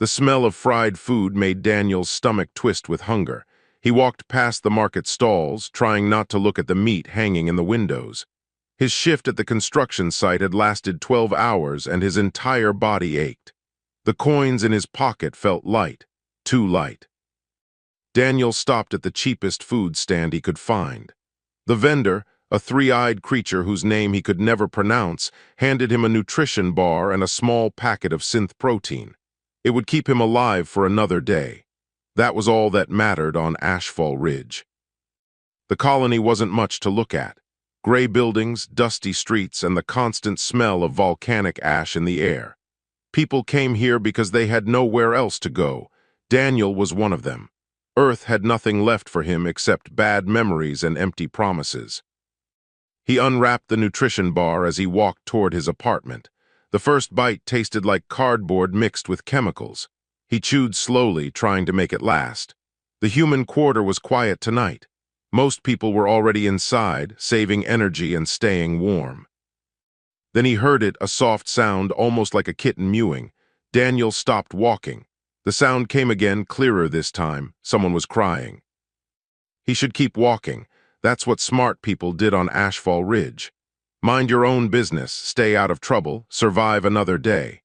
The smell of fried food made Daniel's stomach twist with hunger. He walked past the market stalls, trying not to look at the meat hanging in the windows. His shift at the construction site had lasted 12 hours, and his entire body ached. The coins in his pocket felt light, too light. Daniel stopped at the cheapest food stand he could find. The vendor, a three-eyed creature whose name he could never pronounce, handed him a nutrition bar and a small packet of synth protein. It would keep him alive for another day. That was all that mattered on Ashfall Ridge. The colony wasn't much to look at. Gray buildings, dusty streets, and the constant smell of volcanic ash in the air. People came here because they had nowhere else to go. Daniel was one of them. Earth had nothing left for him except bad memories and empty promises. He unwrapped the nutrition bar as he walked toward his apartment. The first bite tasted like cardboard mixed with chemicals. He chewed slowly, trying to make it last. The human quarter was quiet tonight. Most people were already inside, saving energy and staying warm. Then he heard it, a soft sound, almost like a kitten mewing. Daniel stopped walking. The sound came again, clearer this time. Someone was crying. He should keep walking. That's what smart people did on Ashfall Ridge. Mind your own business, stay out of trouble, survive another day.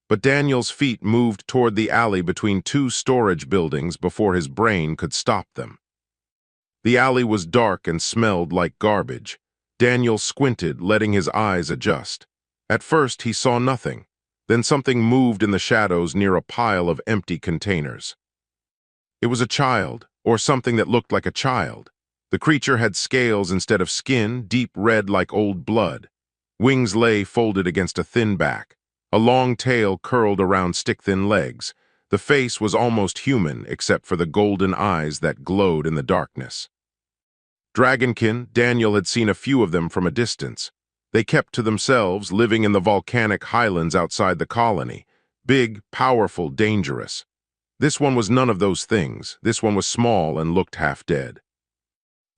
But Daniel's feet moved toward the alley between two storage buildings before his brain could stop them. The alley was dark and smelled like garbage. Daniel squinted, letting his eyes adjust. At first, he saw nothing. Then something moved in the shadows near a pile of empty containers. It was a child, or something that looked like a child. The creature had scales instead of skin, deep red like old blood. Wings lay folded against a thin back. A long tail curled around stick-thin legs. The face was almost human, except for the golden eyes that glowed in the darkness. Dragonkin, Daniel had seen a few of them from a distance. They kept to themselves, living in the volcanic highlands outside the colony. Big, powerful, dangerous. This one was none of those things. This one was small and looked half dead.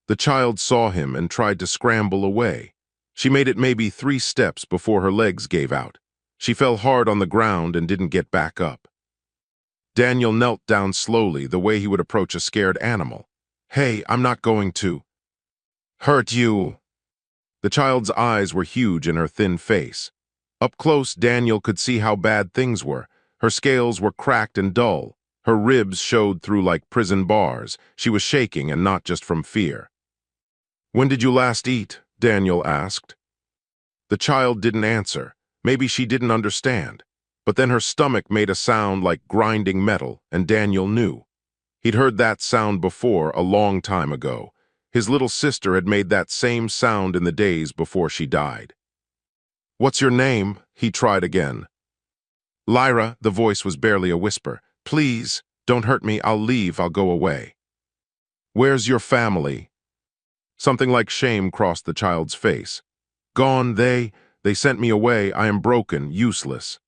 The child saw him and tried to scramble away. She made it maybe 3 steps before her legs gave out. She fell hard on the ground and didn't get back up. Daniel knelt down slowly, the way he would approach a scared animal. "Hey, I'm not going to hurt you." The child's eyes were huge in her thin face. Up close, Daniel could see how bad things were. Her scales were cracked and dull. Her ribs showed through like prison bars. She was shaking, and not just from fear. "When did you last eat?" Daniel asked. The child didn't answer. Maybe she didn't understand. But then her stomach made a sound like grinding metal, and Daniel knew. He'd heard that sound before, a long time ago. His little sister had made that same sound in the days before she died. "What's your name?" he tried again. "Lyra," the voice was barely a whisper. "Please, don't hurt me. I'll leave. I'll go away." "Where's your family?" Something like shame crossed the child's face. "Gone, they sent me away. I am broken, useless."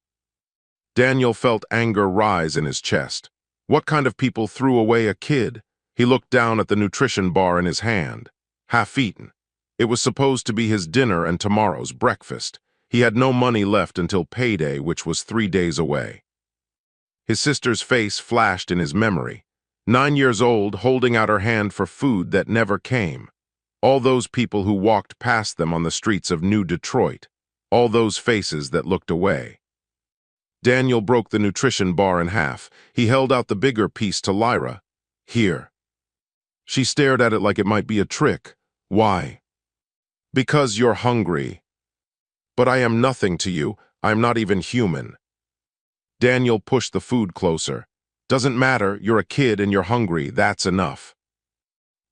Daniel felt anger rise in his chest. What kind of people threw away a kid? He looked down at the nutrition bar in his hand. Half-eaten. It was supposed to be his dinner and tomorrow's breakfast. He had no money left until payday, which was 3 days away. His sister's face flashed in his memory. 9 years old, holding out her hand for food that never came. All those people who walked past them on the streets of New Detroit. All those faces that looked away. Daniel broke the nutrition bar in half. He held out the bigger piece to Lyra. "Here." She stared at it like it might be a trick. "Why?" "Because you're hungry." "But I am nothing to you. I'm not even human." Daniel pushed the food closer. "Doesn't matter. You're a kid and you're hungry. That's enough."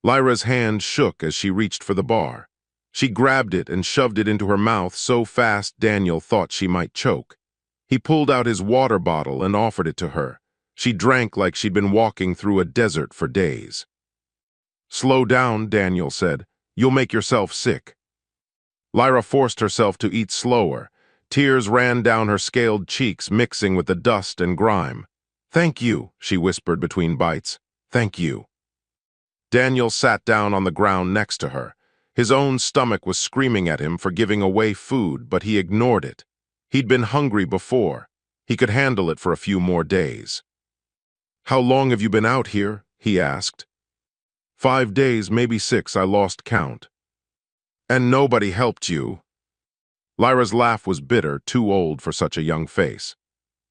Lyra's hand shook as she reached for the bar. She grabbed it and shoved it into her mouth so fast Daniel thought she might choke. He pulled out his water bottle and offered it to her. She drank like she'd been walking through a desert for days. "Slow down," Daniel said. "You'll make yourself sick." Lyra forced herself to eat slower. Tears ran down her scaled cheeks, mixing with the dust and grime. "Thank you," she whispered between bites. "Thank you." Daniel sat down on the ground next to her. His own stomach was screaming at him for giving away food, but he ignored it. He'd been hungry before. He could handle it for a few more days. "How long have you been out here?" he asked. "5 days, maybe 6, I lost count." "And nobody helped you?" Lyra's laugh was bitter, too old for such a young face.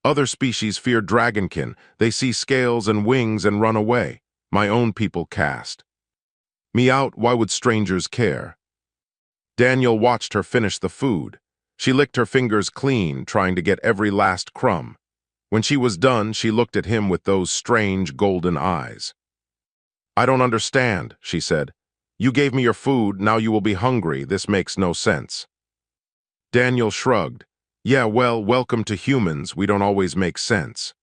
"Other species fear dragonkin. They see scales and wings and run away. My own people cast me out. Why would strangers care?" Daniel watched her finish the food. She licked her fingers clean, trying to get every last crumb. When she was done, she looked at him with those strange golden eyes. "I don't understand," she said. "You gave me your food, now you will be hungry. This makes no sense." Daniel shrugged. "Yeah, well, welcome to humans. We don't always make sense."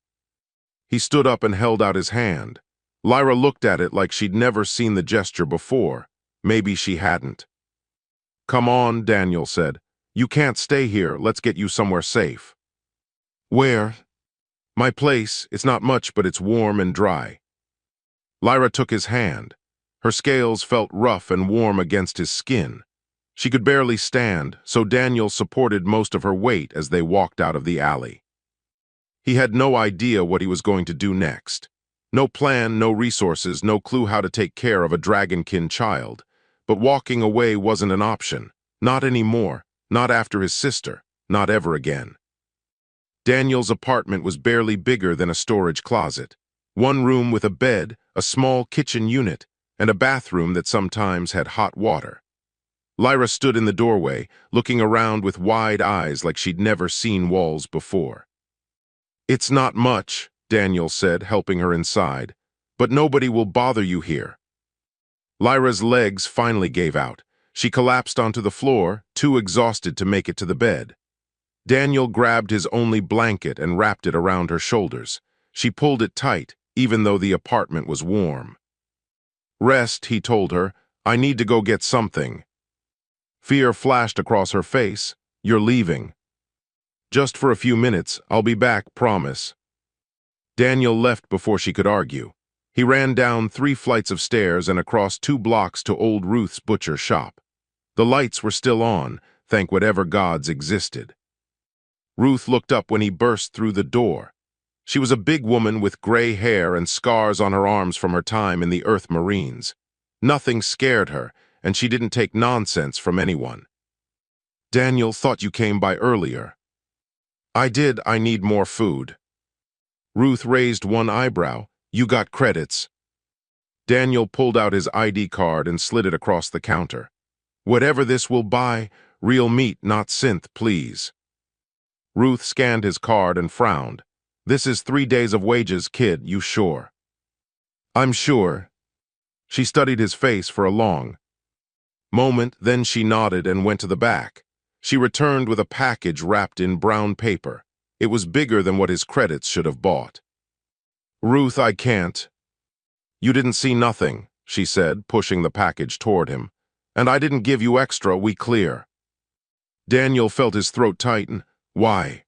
He stood up and held out his hand. Lyra looked at it like she'd never seen the gesture before. Maybe she hadn't. "Come on," Daniel said. "You can't stay here. Let's get you somewhere safe." "Where?" "My place. It's not much, but it's warm and dry." Lyra took his hand. Her scales felt rough and warm against his skin. She could barely stand, so Daniel supported most of her weight as they walked out of the alley. He had no idea what he was going to do next. No plan, no resources, no clue how to take care of a dragonkin child. But walking away wasn't an option. Not anymore. Not after his sister. Not ever again. Daniel's apartment was barely bigger than a storage closet. One room with a bed, a small kitchen unit, and a bathroom that sometimes had hot water. Lyra stood in the doorway, looking around with wide eyes like she'd never seen walls before. "It's not much," Daniel said, helping her inside, "but nobody will bother you here." Lyra's legs finally gave out. She collapsed onto the floor, too exhausted to make it to the bed. Daniel grabbed his only blanket and wrapped it around her shoulders. She pulled it tight, even though the apartment was warm. "Rest," he told her. "I need to go get something." Fear flashed across her face. "You're leaving." "Just for a few minutes. I'll be back, promise." Daniel left before she could argue. He ran down 3 flights of stairs and across 2 blocks to old Ruth's butcher shop. The lights were still on, thank whatever gods existed. Ruth looked up when he burst through the door. She was a big woman with gray hair and scars on her arms from her time in the Earth Marines. Nothing scared her, and she didn't take nonsense from anyone. "Daniel, thought you came by earlier." "I did. I need more food." Ruth raised one eyebrow. "You got credits." Daniel pulled out his ID card and slid it across the counter. "Whatever this will buy, real meat, not synth, please." Ruth scanned his card and frowned. "This is 3 days of wages, kid, you sure?" "I'm sure." She studied his face for a long moment, then she nodded and went to the back. She returned with a package wrapped in brown paper. It was bigger than what his credits should have bought. "Ruth, I can't." "You didn't see nothing," she said, pushing the package toward him. "And I didn't give you extra, we clear." Daniel felt his throat tighten. "Why?"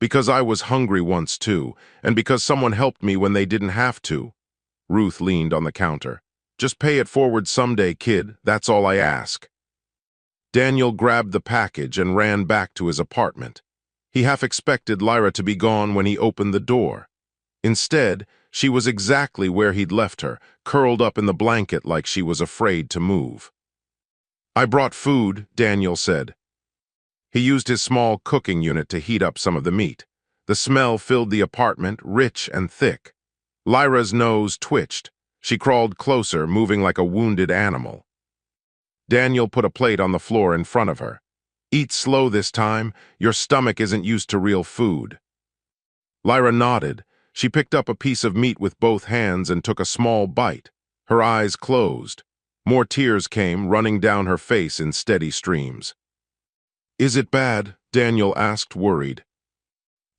"Because I was hungry once too, and because someone helped me when they didn't have to." Ruth leaned on the counter. "Just pay it forward someday, kid, that's all I ask." Daniel grabbed the package and ran back to his apartment. He half expected Lyra to be gone when he opened the door. Instead, she was exactly where he'd left her, curled up in the blanket like she was afraid to move. "I brought food," Daniel said. He used his small cooking unit to heat up some of the meat. The smell filled the apartment, rich and thick. Lyra's nose twitched. She crawled closer, moving like a wounded animal. Daniel put a plate on the floor in front of her. "Eat slow this time. Your stomach isn't used to real food." Lyra nodded. She picked up a piece of meat with both hands and took a small bite. Her eyes closed. More tears came, running down her face in steady streams. "Is it bad?" Daniel asked, worried.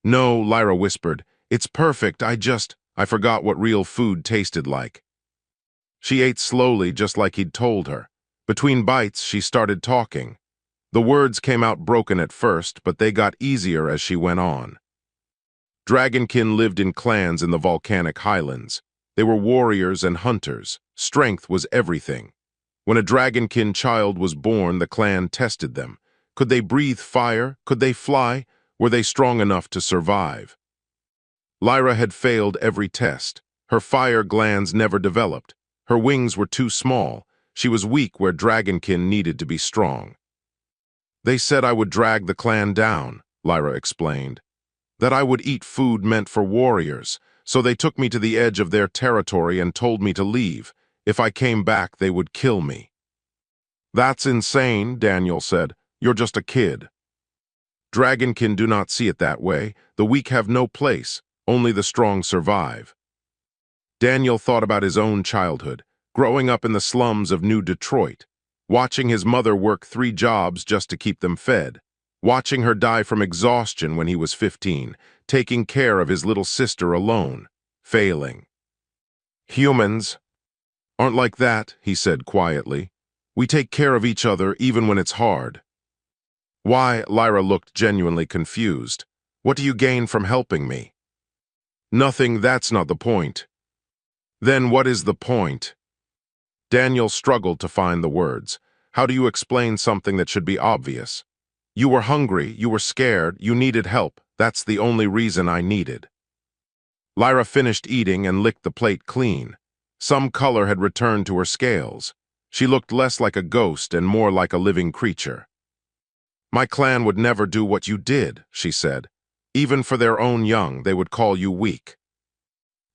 "No," Lyra whispered. "It's perfect. I forgot what real food tasted like." She ate slowly, just like he'd told her. Between bites, she started talking. The words came out broken at first, but they got easier as she went on. Dragonkin lived in clans in the volcanic highlands. They were warriors and hunters. Strength was everything. When a dragonkin child was born, the clan tested them. Could they breathe fire? Could they fly? Were they strong enough to survive? Lyra had failed every test. Her fire glands never developed. Her wings were too small. She was weak where dragonkin needed to be strong. They said I would drag the clan down, Lyra explained. That I would eat food meant for warriors, so they took me to the edge of their territory and told me to leave. If I came back, they would kill me. That's insane, Daniel said. You're just a kid. Dragonkin do not see it that way. The weak have no place. Only the strong survive. Daniel thought about his own childhood, growing up in the slums of New Detroit, watching his mother work 3 jobs just to keep them fed, watching her die from exhaustion when he was 15, taking care of his little sister alone, failing. Humans aren't like that, he said quietly. We take care of each other even when it's hard. Why? Lyra looked genuinely confused. What do you gain from helping me? Nothing, that's not the point. Then what is the point? Daniel struggled to find the words. How do you explain something that should be obvious? You were hungry, you were scared, you needed help. That's the only reason I needed. Lyra finished eating and licked the plate clean. Some color had returned to her scales. She looked less like a ghost and more like a living creature. My clan would never do what you did, she said. Even for their own young, they would call you weak.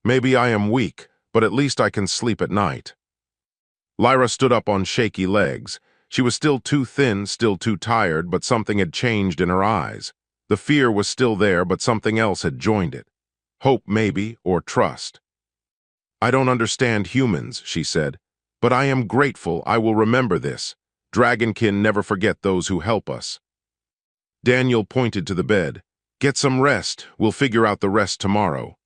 Maybe I am weak, but at least I can sleep at night. Lyra stood up on shaky legs. She was still too thin, still too tired, but something had changed in her eyes. The fear was still there, but something else had joined it. Hope, maybe, or trust. I don't understand humans, she said, but I am grateful. I will remember this. Dragonkin never forget those who help us. Daniel pointed to the bed. Get some rest. We'll figure out the rest tomorrow.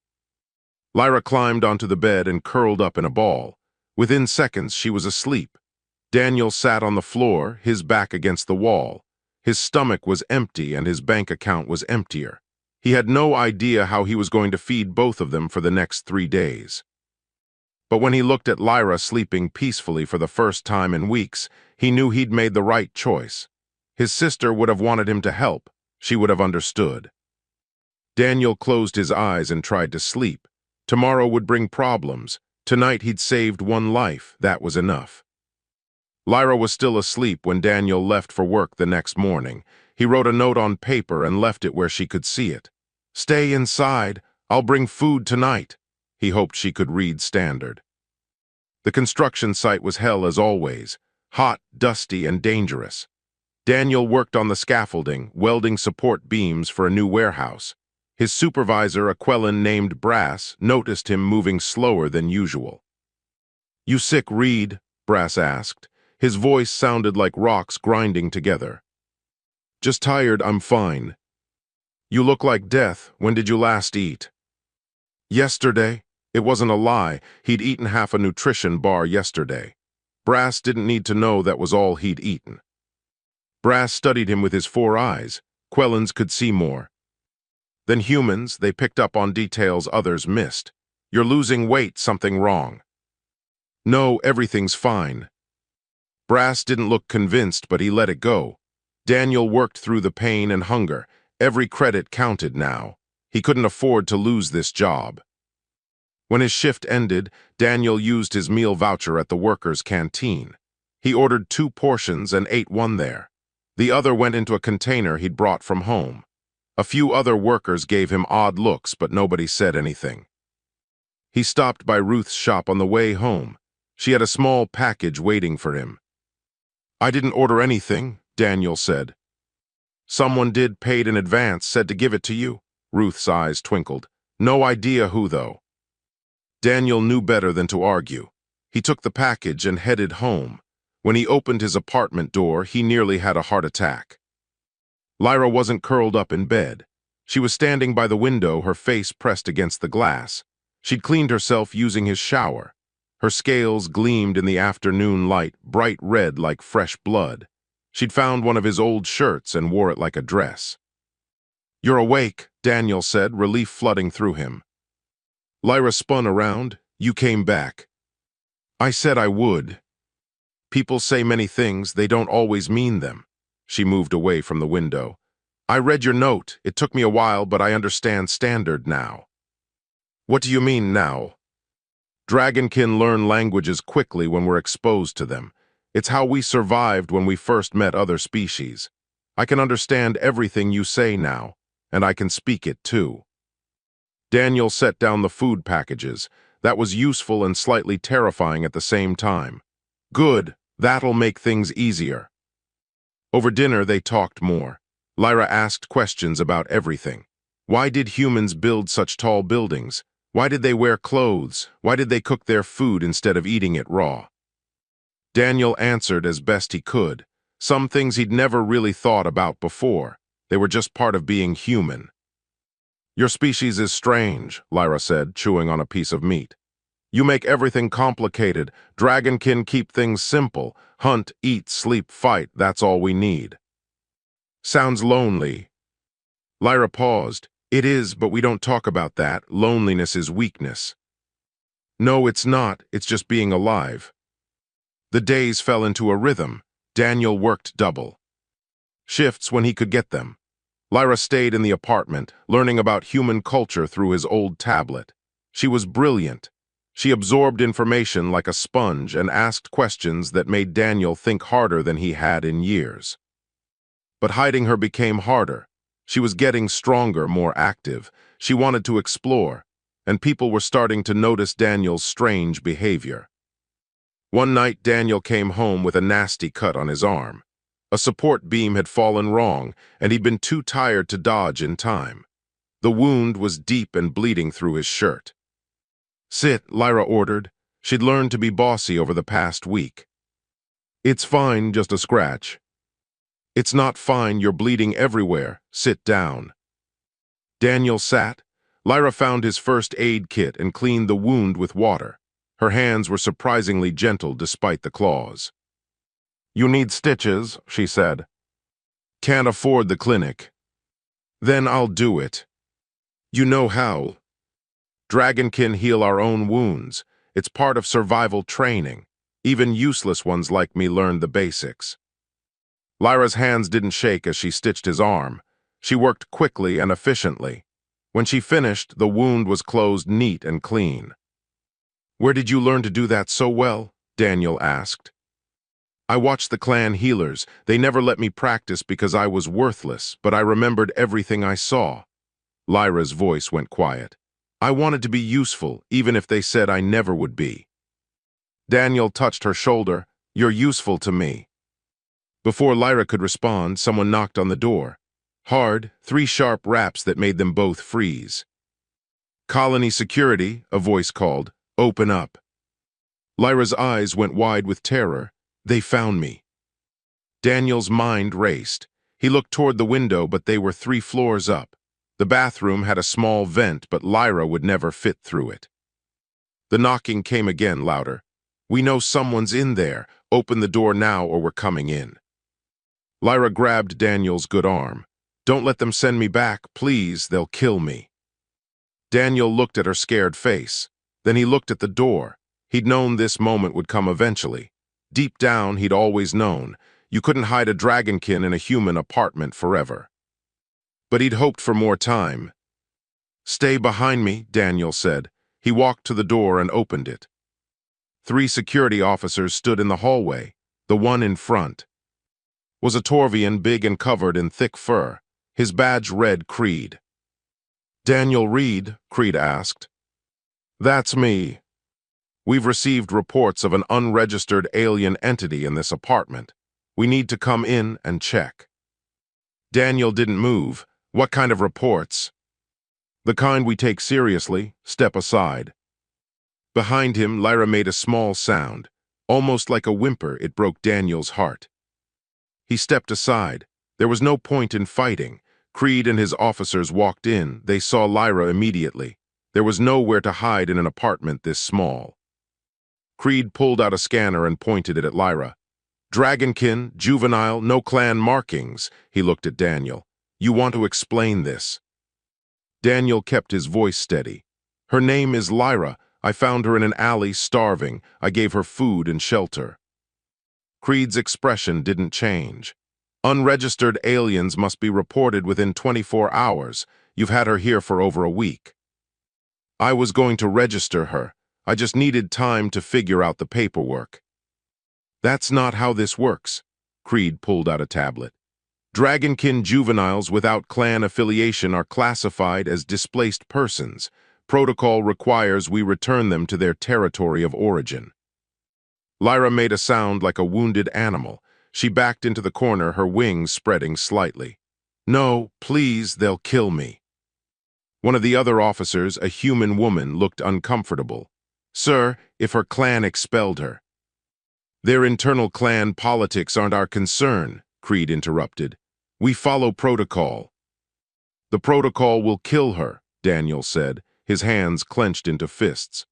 Lyra climbed onto the bed and curled up in a ball. Within seconds, she was asleep. Daniel sat on the floor, his back against the wall. His stomach was empty and his bank account was emptier. He had no idea how he was going to feed both of them for the next 3 days. But when he looked at Lyra sleeping peacefully for the first time in weeks, he knew he'd made the right choice. His sister would have wanted him to help. She would have understood. Daniel closed his eyes and tried to sleep. Tomorrow would bring problems. Tonight he'd saved 1 life. That was enough. Lyra was still asleep when Daniel left for work the next morning. He wrote a note on paper and left it where she could see it. Stay inside. I'll bring food tonight. He hoped she could read standard. The construction site was hell as always. Hot, dusty, and dangerous. Daniel worked on the scaffolding, welding support beams for a new warehouse. His supervisor, a Quellan named Brass, noticed him moving slower than usual. You sick, Reed? Brass asked. His voice sounded like rocks grinding together. Just tired, I'm fine. You look like death. When did you last eat? Yesterday. It wasn't a lie. He'd eaten half a nutrition bar yesterday. Brass didn't need to know that was all he'd eaten. Brass studied him with his 4 eyes. Quellans could see more. Than humans, they picked up on details others missed. You're losing weight, something wrong. No, everything's fine. Brass didn't look convinced, but he let it go. Daniel worked through the pain and hunger. Every credit counted now. He couldn't afford to lose this job. When his shift ended, Daniel used his meal voucher at the workers' canteen. He ordered 2 portions and ate 1 there. The other went into a container he'd brought from home. A few other workers gave him odd looks, but nobody said anything. He stopped by Ruth's shop on the way home. She had a small package waiting for him. I didn't order anything, Daniel said. Someone did, paid in advance, said to give it to you. Ruth's eyes twinkled. No idea who, though. Daniel knew better than to argue. He took the package and headed home. When he opened his apartment door, he nearly had a heart attack. Lyra wasn't curled up in bed. She was standing by the window, her face pressed against the glass. She'd cleaned herself using his shower. Her scales gleamed in the afternoon light, bright red like fresh blood. She'd found one of his old shirts and wore it like a dress. You're awake, Daniel said, relief flooding through him. Lyra spun around. You came back. I said I would. People say many things, they don't always mean them. She moved away from the window. I read your note. It took me a while, but I understand standard now. What do you mean now? Dragonkin learn languages quickly when we're exposed to them. It's how we survived when we first met other species. I can understand everything you say now, and I can speak it too. Daniel set down the food packages. That was useful and slightly terrifying at the same time. Good, that'll make things easier. Over dinner, they talked more. Lyra asked questions about everything. Why did humans build such tall buildings? Why did they wear clothes? Why did they cook their food instead of eating it raw? Daniel answered as best he could. Some things he'd never really thought about before. They were just part of being human. Your species is strange, Lyra said, chewing on a piece of meat. You make everything complicated. Dragonkin keep things simple. Hunt, eat, sleep, fight, that's all we need. Sounds lonely. Lyra paused. It is, but we don't talk about that. Loneliness is weakness. No, it's not. It's just being alive. The days fell into a rhythm. Daniel worked double shifts when he could get them. Lyra stayed in the apartment, learning about human culture through his old tablet. She was brilliant. She absorbed information like a sponge and asked questions that made Daniel think harder than he had in years. But hiding her became harder. She was getting stronger, more active. She wanted to explore, and people were starting to notice Daniel's strange behavior. One night, Daniel came home with a nasty cut on his arm. A support beam had fallen wrong, and he'd been too tired to dodge in time. The wound was deep and bleeding through his shirt. Sit, Lyra ordered. She'd learned to be bossy over the past week. It's fine, just a scratch. It's not fine, you're bleeding everywhere. Sit down. Daniel sat. Lyra found his first aid kit and cleaned the wound with water. Her hands were surprisingly gentle despite the claws. You need stitches, she said. Can't afford the clinic. Then I'll do it. You know how. Dragonkin heal our own wounds. It's part of survival training. Even useless ones like me learned the basics. Lyra's hands didn't shake as she stitched his arm. She worked quickly and efficiently. When she finished, the wound was closed neat and clean. Where did you learn to do that so well? Daniel asked. I watched the clan healers. They never let me practice because I was worthless, but I remembered everything I saw. Lyra's voice went quiet. I wanted to be useful, even if they said I never would be. Daniel touched her shoulder. You're useful to me. Before Lyra could respond, someone knocked on the door. Hard, 3 sharp raps that made them both freeze. Colony security, a voice called. Open up. Lyra's eyes went wide with terror. They found me. Daniel's mind raced. He looked toward the window, but they were 3 floors up. The bathroom had a small vent, but Lyra would never fit through it. The knocking came again, louder. We know someone's in there. Open the door now or we're coming in. Lyra grabbed Daniel's good arm. Don't let them send me back, please. They'll kill me. Daniel looked at her scared face. Then he looked at the door. He'd known this moment would come eventually. Deep down, he'd always known. You couldn't hide a dragonkin in a human apartment forever. But he'd hoped for more time. Stay behind me, Daniel said. He walked to the door and opened it. 3 security officers stood in the hallway. The one in front was a Torvian, big and covered in thick fur. His badge read Creed. Daniel Reed, Creed asked. That's me. We've received reports of an unregistered alien entity in this apartment. We need to come in and check. Daniel didn't move. What kind of reports? The kind we take seriously. Step aside. Behind him, Lyra made a small sound. Almost like a whimper, it broke Daniel's heart. He stepped aside. There was no point in fighting. Creed and his officers walked in. They saw Lyra immediately. There was nowhere to hide in an apartment this small. Creed pulled out a scanner and pointed it at Lyra. Dragonkin, juvenile, no clan markings. He looked at Daniel. You want to explain this? Daniel kept his voice steady. Her name is Lyra. I found her in an alley starving. I gave her food and shelter. Creed's expression didn't change. Unregistered aliens must be reported within 24 hours. You've had her here for over a week. I was going to register her. I just needed time to figure out the paperwork. That's not how this works. Creed pulled out a tablet. Dragonkin juveniles without clan affiliation are classified as displaced persons. Protocol requires we return them to their territory of origin. Lyra made a sound like a wounded animal. She backed into the corner, her wings spreading slightly. No, please, they'll kill me. One of the other officers, a human woman, looked uncomfortable. Sir, if her clan expelled her. Their internal clan politics aren't our concern, Creed interrupted. We follow protocol. The protocol will kill her, Daniel said, his hands clenched into fists.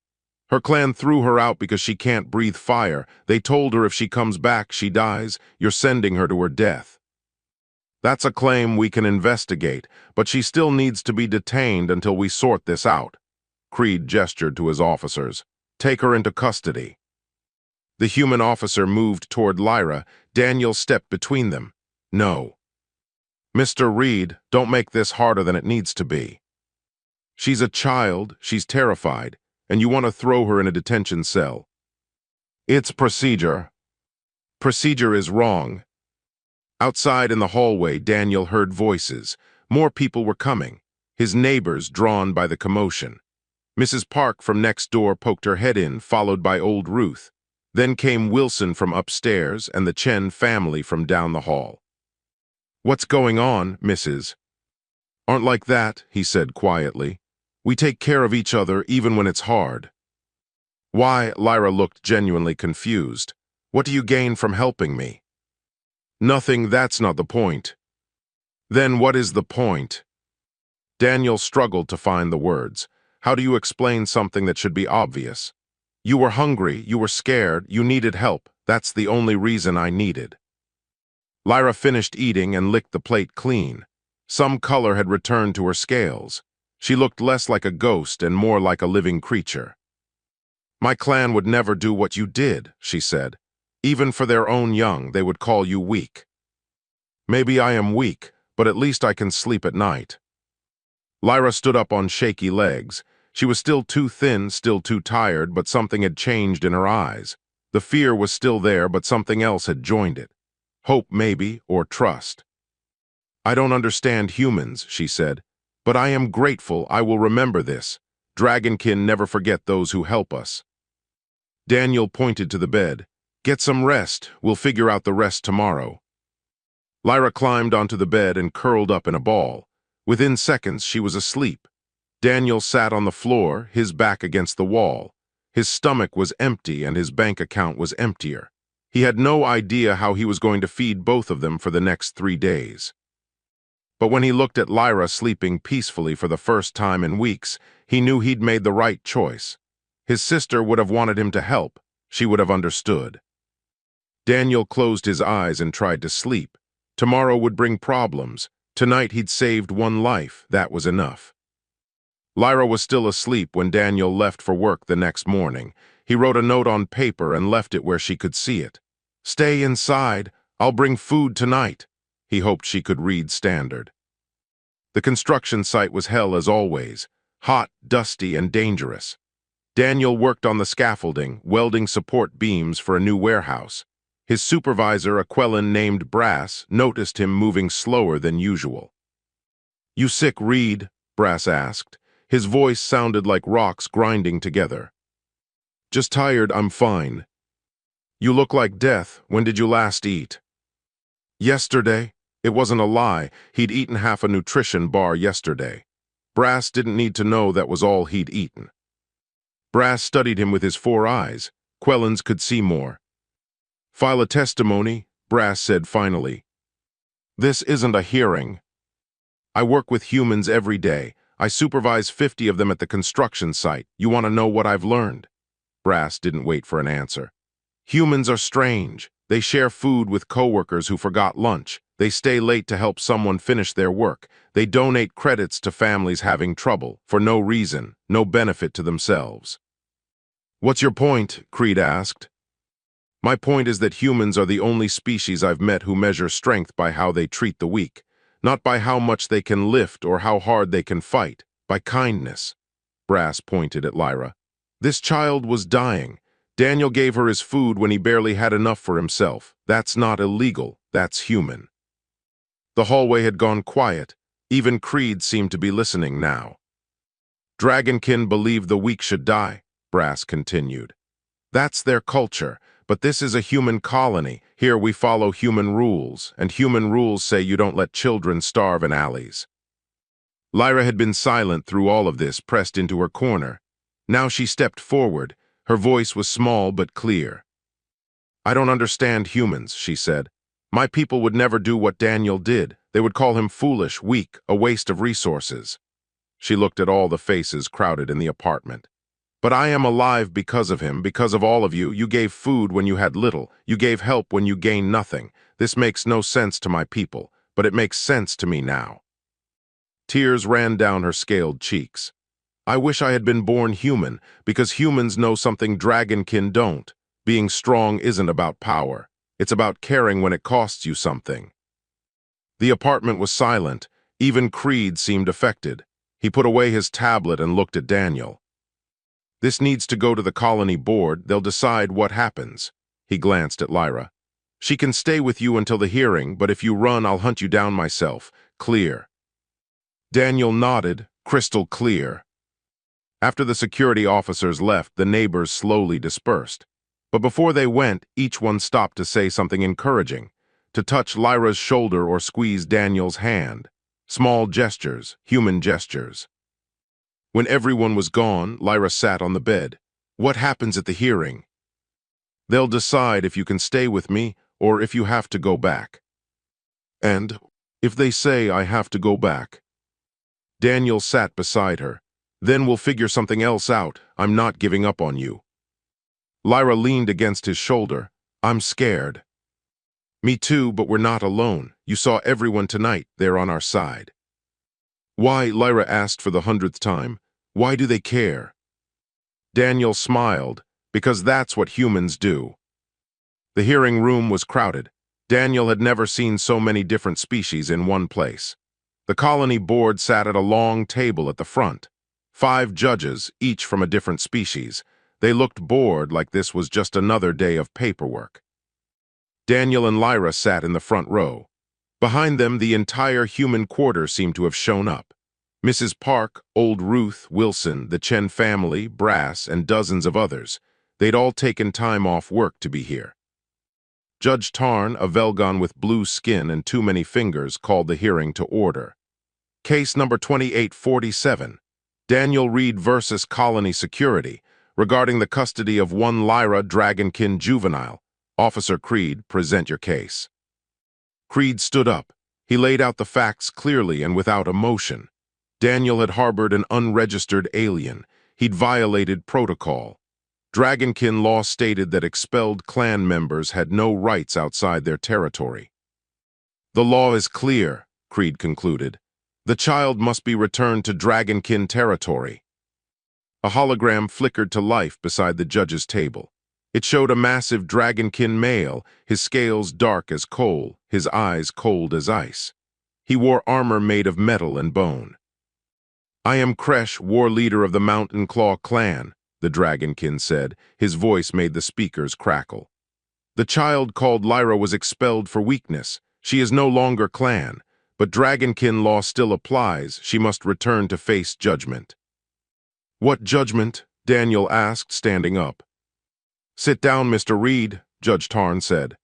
Her clan threw her out because she can't breathe fire. They told her if she comes back, she dies. You're sending her to her death. That's a claim we can investigate, but she still needs to be detained until we sort this out. Creed gestured to his officers. Take her into custody. The human officer moved toward Lyra. Daniel stepped between them. No. Mr. Reed, don't make this harder than it needs to be. She's a child, she's terrified, and you want to throw her in a detention cell. It's procedure. Procedure is wrong. Outside in the hallway, Daniel heard voices. More people were coming, his neighbors drawn by the commotion. Mrs. Park from next door poked her head in, followed by old Ruth. Then came Wilson from upstairs and the Chen family from down the hall. What's going on, Mrs.? Aren't like that, he said quietly. We take care of each other even when it's hard. Why? Lyra looked genuinely confused. What do you gain from helping me? Nothing, that's not the point. Then what is the point? Daniel struggled to find the words. How do you explain something that should be obvious? You were hungry, you were scared, you needed help. That's the only reason I needed. Lyra finished eating and licked the plate clean. Some color had returned to her scales. She looked less like a ghost and more like a living creature. My clan would never do what you did, she said. Even for their own young, they would call you weak. Maybe I am weak, but at least I can sleep at night. Lyra stood up on shaky legs. She was still too thin, still too tired, but something had changed in her eyes. The fear was still there, but something else had joined it. Hope, maybe, or trust. I don't understand humans, she said, but I am grateful. I will remember this. Dragonkin never forget those who help us. Daniel pointed to the bed. Get some rest. We'll figure out the rest tomorrow. Lyra climbed onto the bed and curled up in a ball. Within seconds, she was asleep. Daniel sat on the floor, his back against the wall. His stomach was empty and his bank account was emptier. He had no idea how he was going to feed both of them for the next 3 days. But when he looked at Lyra sleeping peacefully for the first time in weeks, he knew he'd made the right choice. His sister would have wanted him to help. She would have understood. Daniel closed his eyes and tried to sleep. Tomorrow would bring problems. Tonight he'd saved one life. That was enough. Lyra was still asleep when Daniel left for work the next morning. He wrote a note on paper and left it where she could see it. Stay inside. I'll bring food tonight. He hoped she could read standard. The construction site was hell as always. Hot, dusty, and dangerous. Daniel worked on the scaffolding, welding support beams for a new warehouse. His supervisor, a Quellan named Brass, noticed him moving slower than usual. You sick, Reed? Brass asked. His voice sounded like rocks grinding together. Just tired, I'm fine. You look like death. When did you last eat? Yesterday. It wasn't a lie. He'd eaten half a nutrition bar yesterday. Brass didn't need to know that was all he'd eaten. Brass studied him with his 4 eyes. Quellans could see more. File a testimony, Brass said finally. This isn't a hearing. I work with humans every day. I supervise 50 of them at the construction site. You want to know what I've learned? Brass didn't wait for an answer. Humans are strange. They share food with coworkers who forgot lunch. They stay late to help someone finish their work. They donate credits to families having trouble, for no reason, no benefit to themselves. What's your point? Creed asked. My point is that humans are the only species I've met who measure strength by how they treat the weak, not by how much they can lift or how hard they can fight, by kindness. Brass pointed at Lyra. This child was dying. Daniel gave her his food when he barely had enough for himself. That's not illegal, that's human. The hallway had gone quiet. Even Creed seemed to be listening now. Dragonkin believed the weak should die, Brass continued. That's their culture, but this is a human colony. Here we follow human rules, and human rules say you don't let children starve in alleys. Lyra had been silent through all of this, pressed into her corner. Now she stepped forward. Her voice was small but clear. I don't understand humans, she said. My people would never do what Daniel did. They would call him foolish, weak, a waste of resources. She looked at all the faces crowded in the apartment. But I am alive because of him, because of all of you. You gave food when you had little. You gave help when you gained nothing. This makes no sense to my people, but it makes sense to me now. Tears ran down her scaled cheeks. I wish I had been born human, because humans know something dragonkin don't. Being strong isn't about power. It's about caring when it costs you something. The apartment was silent. Even Creed seemed affected. He put away his tablet and looked at Daniel. This needs to go to the colony board. They'll decide what happens. He glanced at Lyra. She can stay with you until the hearing, but if you run, I'll hunt you down myself. Clear. Daniel nodded, crystal clear. After the security officers left, the neighbors slowly dispersed. But before they went, each one stopped to say something encouraging, to touch Lyra's shoulder or squeeze Daniel's hand. Small gestures, human gestures. When everyone was gone, Lyra sat on the bed. What happens at the hearing? They'll decide if you can stay with me or if you have to go back. And if they say I have to go back? Daniel sat beside her. Then we'll figure something else out. I'm not giving up on you. Lyra leaned against his shoulder. I'm scared. Me too, but we're not alone. You saw everyone tonight. They're on our side. Why? Lyra asked for the 100th time. Why do they care? Daniel smiled, because that's what humans do. The hearing room was crowded. Daniel had never seen so many different species in one place. The colony board sat at a long table at the front. 5 judges, each from a different species. They looked bored, like this was just another day of paperwork. Daniel and Lyra sat in the front row. Behind them, the entire human quarter seemed to have shown up. Mrs. Park, Old Ruth, Wilson, the Chen family, Brass, and dozens of others. They'd all taken time off work to be here. Judge Tarn, a Velgon with blue skin and too many fingers, called the hearing to order. Case number 2847, Daniel Reed versus Colony Security, regarding the custody of one Lyra Dragonkin juvenile. Officer Creed, present your case. Creed stood up. He laid out the facts clearly and without emotion. Daniel had harbored an unregistered alien. He'd violated protocol. Dragonkin law stated that expelled clan members had no rights outside their territory. The law is clear, Creed concluded. The child must be returned to Dragonkin territory. A hologram flickered to life beside the judge's table. It showed a massive Dragonkin male, his scales dark as coal, his eyes cold as ice. He wore armor made of metal and bone. I am Kresh, war leader of the Mountain Claw clan, the Dragonkin said. His voice made the speakers crackle. The child called Lyra was expelled for weakness. She is no longer clan, but Dragonkin law still applies. She must return to face judgment. What judgment? Daniel asked, standing up. Sit down, Mr. Reed, Judge Tarn said.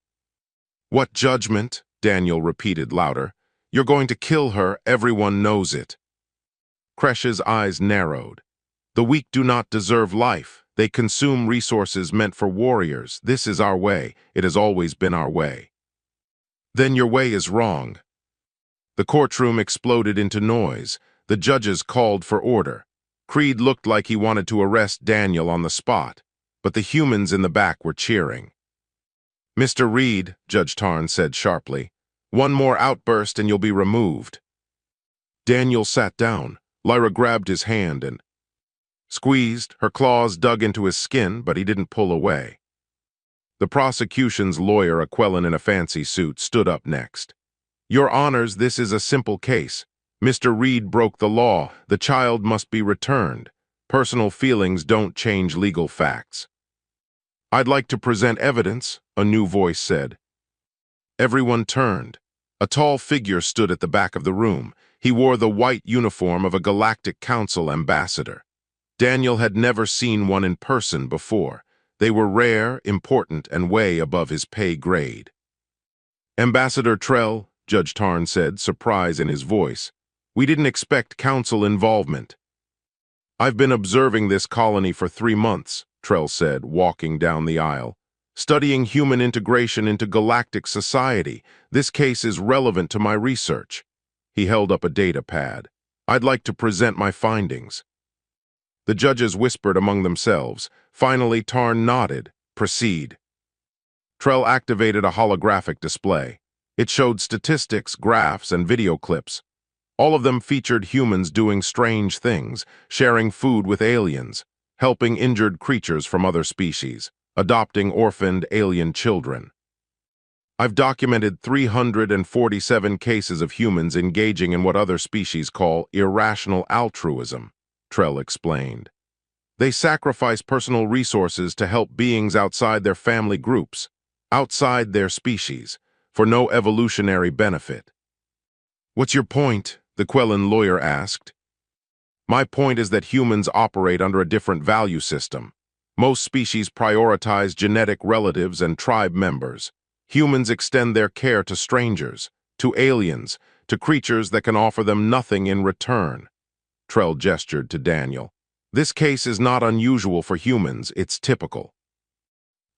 What judgment? Daniel repeated louder. You're going to kill her, everyone knows it. Kresh's eyes narrowed. The weak do not deserve life. They consume resources meant for warriors. This is our way. It has always been our way. Then your way is wrong. The courtroom exploded into noise. The judges called for order. Creed looked like he wanted to arrest Daniel on the spot, but the humans in the back were cheering. Mr. Reed, Judge Tarn said sharply, one more outburst and you'll be removed. Daniel sat down. Lyra grabbed his hand and squeezed. Her claws dug into his skin, but he didn't pull away. The prosecution's lawyer, a Quellan in a fancy suit, stood up next. Your Honors, this is a simple case. Mr. Reed broke the law. The child must be returned. Personal feelings don't change legal facts. I'd like to present evidence, a new voice said. Everyone turned. A tall figure stood at the back of the room. He wore the white uniform of a Galactic Council ambassador. Daniel had never seen one in person before. They were rare, important, and way above his pay grade. Ambassador Trell, Judge Tarn said, surprise in his voice. We didn't expect council involvement. I've been observing this colony for 3 months, Trell said, walking down the aisle. Studying human integration into galactic society. This case is relevant to my research. He held up a data pad. I'd like to present my findings. The judges whispered among themselves. Finally, Tarn nodded. Proceed. Trell activated a holographic display. It showed statistics, graphs, and video clips. All of them featured humans doing strange things, sharing food with aliens, helping injured creatures from other species, adopting orphaned alien children. I've documented 347 cases of humans engaging in what other species call irrational altruism, Trell explained. They sacrifice personal resources to help beings outside their family groups, outside their species, for no evolutionary benefit. What's your point? The Quellan lawyer asked. My point is that humans operate under a different value system. Most species prioritize genetic relatives and tribe members. Humans extend their care to strangers, to aliens, to creatures that can offer them nothing in return. Trell gestured to Daniel. This case is not unusual for humans, it's typical.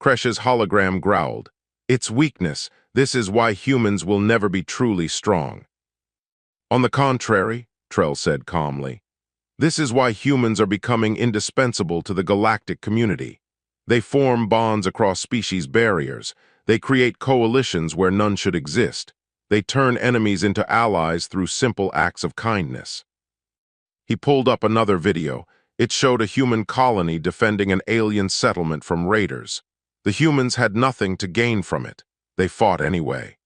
Kresh's hologram growled. It's weakness. This is why humans will never be truly strong. On the contrary, Trell said calmly, this is why humans are becoming indispensable to the galactic community. They form bonds across species barriers. They create coalitions where none should exist. They turn enemies into allies through simple acts of kindness. He pulled up another video. It showed a human colony defending an alien settlement from raiders. The humans had nothing to gain from it. They fought anyway.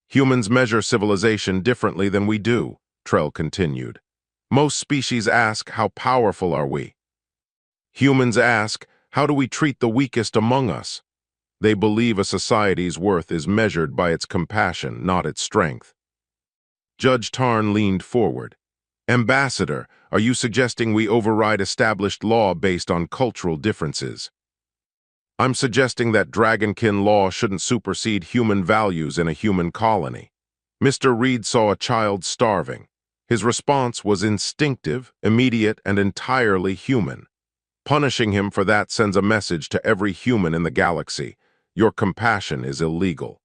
Humans measure civilization differently than we do, Trell continued. Most species ask, how powerful are we? Humans ask, how do we treat the weakest among us? They believe a society's worth is measured by its compassion, not its strength. Judge Tarn leaned forward. Ambassador, are you suggesting we override established law based on cultural differences? I'm suggesting that Dragonkin law shouldn't supersede human values in a human colony. Mr. Reed saw a child starving. His response was instinctive, immediate, and entirely human. Punishing him for that sends a message to every human in the galaxy. Your compassion is illegal.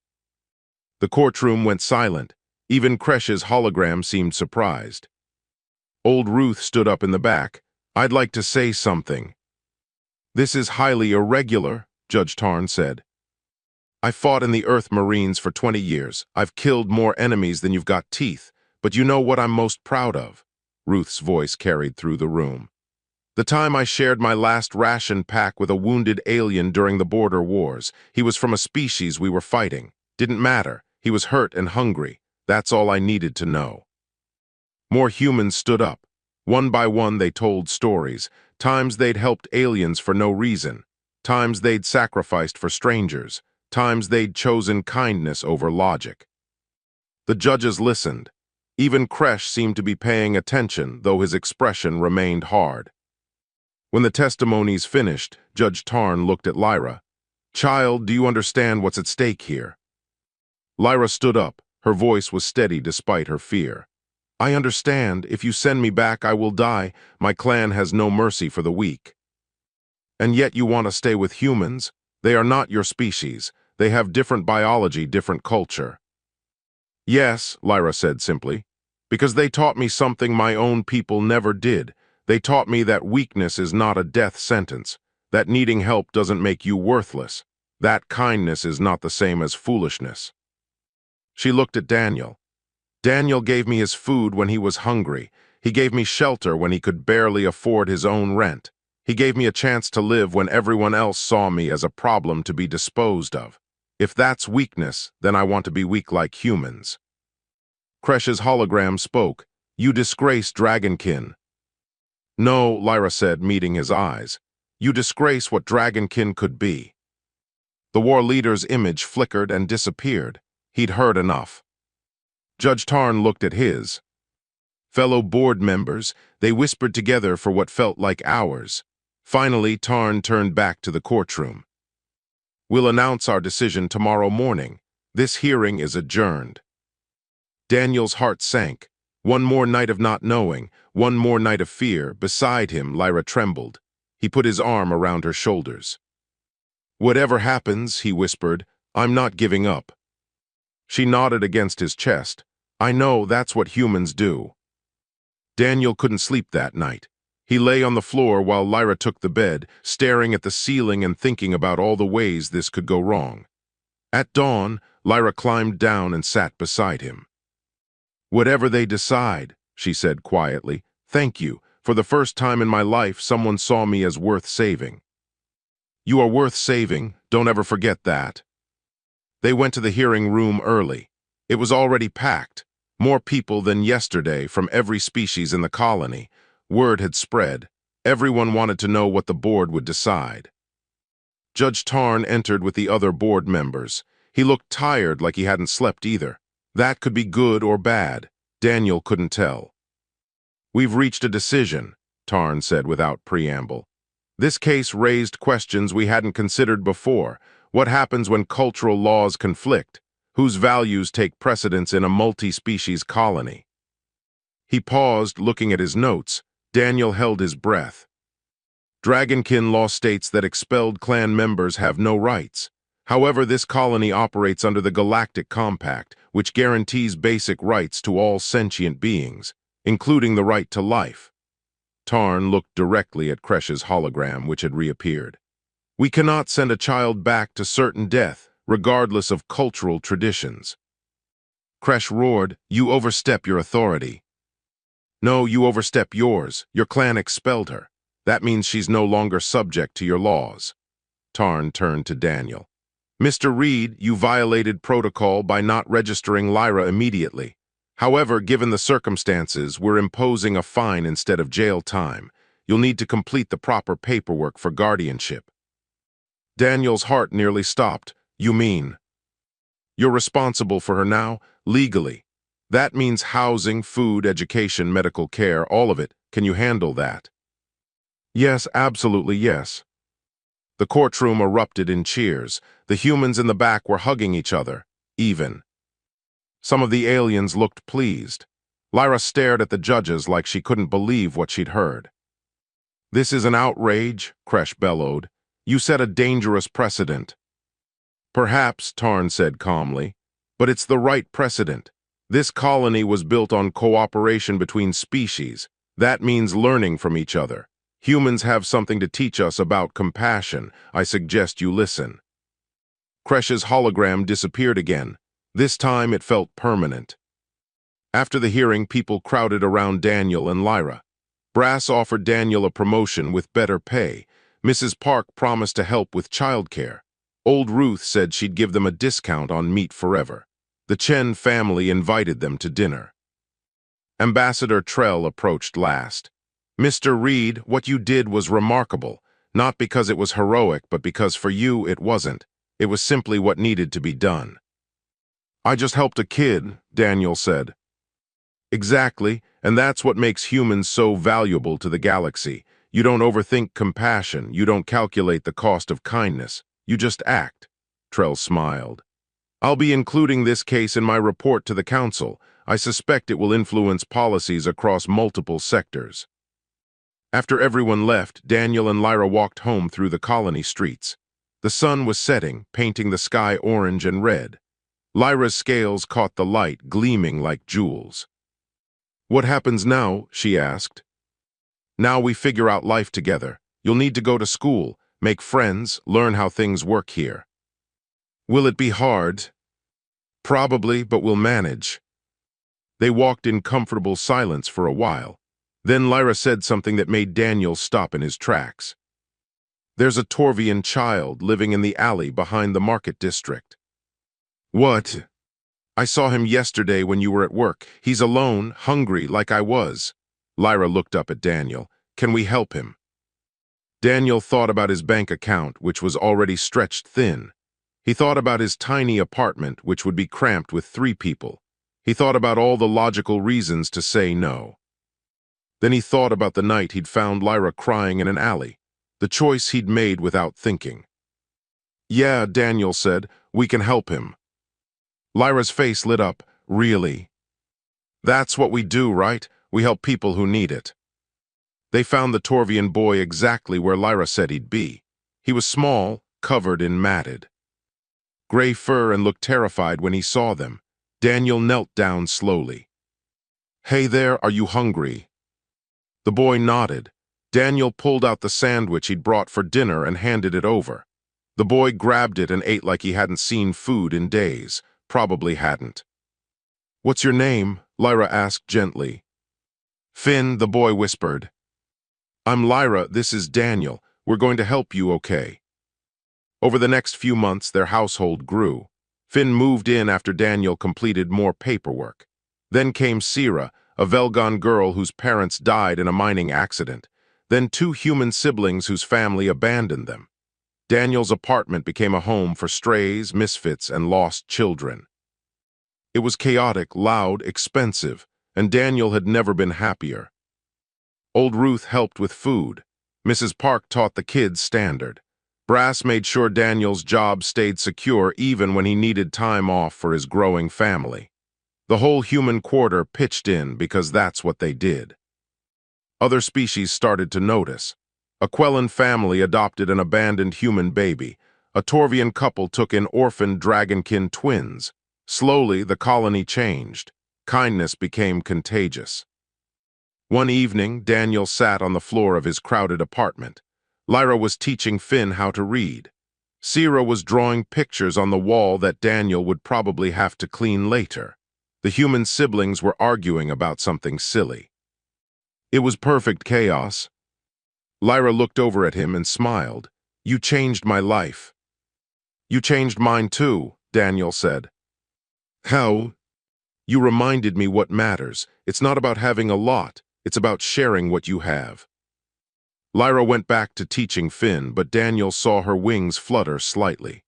The courtroom went silent. Even Kresh's hologram seemed surprised. Old Ruth stood up in the back. I'd like to say something. This is highly irregular, Judge Tarn said. I fought in the Earth Marines for 20 years. I've killed more enemies than you've got teeth. But you know what I'm most proud of? Ruth's voice carried through the room. The time I shared my last ration pack with a wounded alien during the border wars. He was from a species we were fighting. Didn't matter. He was hurt and hungry. That's all I needed to know. More humans stood up. One by one they told stories. Times they'd helped aliens for no reason. Times they'd sacrificed for strangers. Times they'd chosen kindness over logic. The judges listened. Even Kresh seemed to be paying attention, though his expression remained hard. When the testimonies finished, Judge Tarn looked at Lyra. Child, do you understand what's at stake here? Lyra stood up. Her voice was steady despite her fear. I understand. If you send me back, I will die. My clan has no mercy for the weak. And yet you want to stay with humans? They are not your species. They have different biology, different culture. Yes, Lyra said simply. Because they taught me something my own people never did. They taught me that weakness is not a death sentence, that needing help doesn't make you worthless, that kindness is not the same as foolishness. She looked at Daniel. Daniel gave me his food when he was hungry. He gave me shelter when he could barely afford his own rent. He gave me a chance to live when everyone else saw me as a problem to be disposed of. If that's weakness, then I want to be weak like humans. Kresh's hologram spoke. You disgrace Dragonkin. No, Lyra said, meeting his eyes. You disgrace what Dragonkin could be. The war leader's image flickered and disappeared. He'd heard enough. Judge Tarn looked at his. Fellow board members, they whispered together for what felt like hours. Finally, Tarn turned back to the courtroom. We'll announce our decision tomorrow morning. This hearing is adjourned. Daniel's heart sank. One more night of not knowing, one more night of fear. Beside him, Lyra trembled. He put his arm around her shoulders. Whatever happens, he whispered, I'm not giving up. She nodded against his chest. I know that's what humans do. Daniel couldn't sleep that night. He lay on the floor while Lyra took the bed, staring at the ceiling and thinking about all the ways this could go wrong. At dawn, Lyra climbed down and sat beside him. Whatever they decide, she said quietly, thank you. For the first time in my life, someone saw me as worth saving. You are worth saving, don't ever forget that. They went to the hearing room early. It was already packed. More people than yesterday from every species in the colony. Word had spread. Everyone wanted to know what the board would decide. Judge Tarn entered with the other board members. He looked tired, like he hadn't slept either. That could be good or bad. Daniel couldn't tell. We've reached a decision, Tarn said without preamble. This case raised questions we hadn't considered before. What happens when cultural laws conflict? Whose values take precedence in a multi-species colony? He paused, looking at his notes. Daniel held his breath. Dragonkin law states that expelled clan members have no rights. However, this colony operates under the Galactic Compact, which guarantees basic rights to all sentient beings, including the right to life. Tarn looked directly at Kresh's hologram, which had reappeared. We cannot send a child back to certain death, regardless of cultural traditions. Kresh roared, you overstep your authority. No, you overstep yours. Your clan expelled her. That means she's no longer subject to your laws. Tarn turned to Daniel. Mr. Reed, you violated protocol by not registering Lyra immediately. However, given the circumstances, we're imposing a fine instead of jail time. You'll need to complete the proper paperwork for guardianship. Daniel's heart nearly stopped. You mean? You're responsible for her now, legally. That means housing, food, education, medical care, all of it. Can you handle that? Yes, absolutely yes. The courtroom erupted in cheers. The humans in the back were hugging each other, even. Some of the aliens looked pleased. Lyra stared at the judges like she couldn't believe what she'd heard. This is an outrage, Kresh bellowed. You set a dangerous precedent. Perhaps, Tarn said calmly, but it's the right precedent. This colony was built on cooperation between species. That means learning from each other. Humans have something to teach us about compassion. I suggest you listen. Kresh's hologram disappeared again. This time it felt permanent. After the hearing, people crowded around Daniel and Lyra. Brass offered Daniel a promotion with better pay. Mrs. Park promised to help with childcare. Old Ruth said she'd give them a discount on meat forever. The Chen family invited them to dinner. Ambassador Trell approached last. Mr. Reed, what you did was remarkable, not because it was heroic, but because for you it wasn't. It was simply what needed to be done. I just helped a kid, Daniel said. Exactly, and that's what makes humans so valuable to the galaxy. You don't overthink compassion, you don't calculate the cost of kindness, you just act. Trell smiled. I'll be including this case in my report to the council. I suspect it will influence policies across multiple sectors. After everyone left, Daniel and Lyra walked home through the colony streets. The sun was setting, painting the sky orange and red. Lyra's scales caught the light, gleaming like jewels. What happens now? She asked. Now we figure out life together. You'll need to go to school, make friends, learn how things work here. Will it be hard? Probably, but we'll manage. They walked in comfortable silence for a while. Then Lyra said something that made Daniel stop in his tracks. There's a Torvian child living in the alley behind the market district. What? I saw him yesterday when you were at work. He's alone, hungry, like I was. Lyra looked up at Daniel. Can we help him? Daniel thought about his bank account, which was already stretched thin. He thought about his tiny apartment, which would be cramped with 3 people. He thought about all the logical reasons to say no. Then he thought about the night he'd found Lyra crying in an alley, the choice he'd made without thinking. Yeah, Daniel said, we can help him. Lyra's face lit up. Really? That's what we do, right? We help people who need it. They found the Torvian boy exactly where Lyra said he'd be. He was small, covered in matted gray fur, and looked terrified when he saw them. Daniel knelt down slowly. Hey there, are you hungry? The boy nodded. Daniel pulled out the sandwich he'd brought for dinner and handed it over. The boy grabbed it and ate like he hadn't seen food in days. Probably hadn't. What's your name? Lyra asked gently. Finn, the boy whispered. I'm Lyra, this is Daniel. We're going to help you, okay? Over the next few months, their household grew. Finn moved in after Daniel completed more paperwork. Then came Sira, a Velgon girl whose parents died in a mining accident. Then 2 human siblings whose family abandoned them. Daniel's apartment became a home for strays, misfits, and lost children. It was chaotic, loud, expensive, and Daniel had never been happier. Old Ruth helped with food. Mrs. Park taught the kids standard. Brass made sure Daniel's job stayed secure even when he needed time off for his growing family. The whole human quarter pitched in because that's what they did. Other species started to notice. A Quellan family adopted an abandoned human baby. A Torvian couple took in orphaned dragonkin twins. Slowly, the colony changed. Kindness became contagious. One evening, Daniel sat on the floor of his crowded apartment. Lyra was teaching Finn how to read. Sira was drawing pictures on the wall that Daniel would probably have to clean later. The human siblings were arguing about something silly. It was perfect chaos. Lyra looked over at him and smiled. You changed my life. You changed mine too, Daniel said. How? You reminded me what matters. It's not about having a lot. It's about sharing what you have. Lyra went back to teaching Finn, but Daniel saw her wings flutter slightly.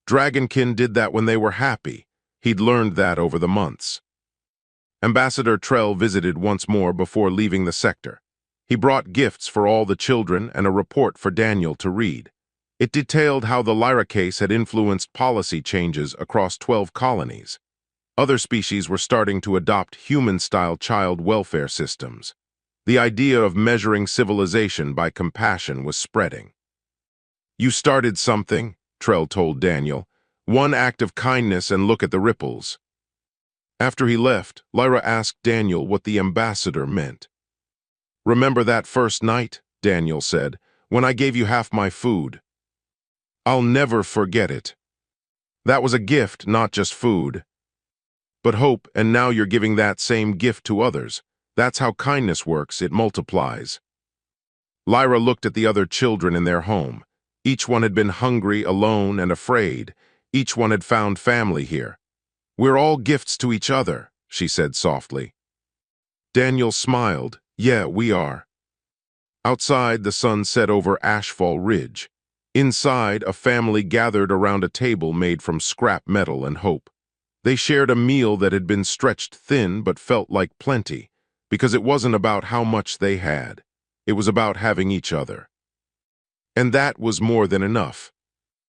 Dragonkin did that when they were happy. He'd learned that over the months. Ambassador Trell visited once more before leaving the sector. He brought gifts for all the children and a report for Daniel to read. It detailed how the Lyra case had influenced policy changes across 12 colonies. Other species were starting to adopt human-style child welfare systems. The idea of measuring civilization by compassion was spreading. You started something, Trell told Daniel. One act of kindness and look at the ripples. After he left, Lyra asked Daniel what the ambassador meant. Remember that first night, Daniel said, when I gave you half my food? I'll never forget it. That was a gift, not just food. But hope, and now you're giving that same gift to others. That's how kindness works, it multiplies. Lyra looked at the other children in their home. Each one had been hungry, alone, and afraid. Each one had found family here. We're all gifts to each other, she said softly. Daniel smiled. Yeah, we are. Outside, the sun set over Ashfall Ridge. Inside, a family gathered around a table made from scrap metal and hope. They shared a meal that had been stretched thin but felt like plenty. Because it wasn't about how much they had. It was about having each other. And that was more than enough.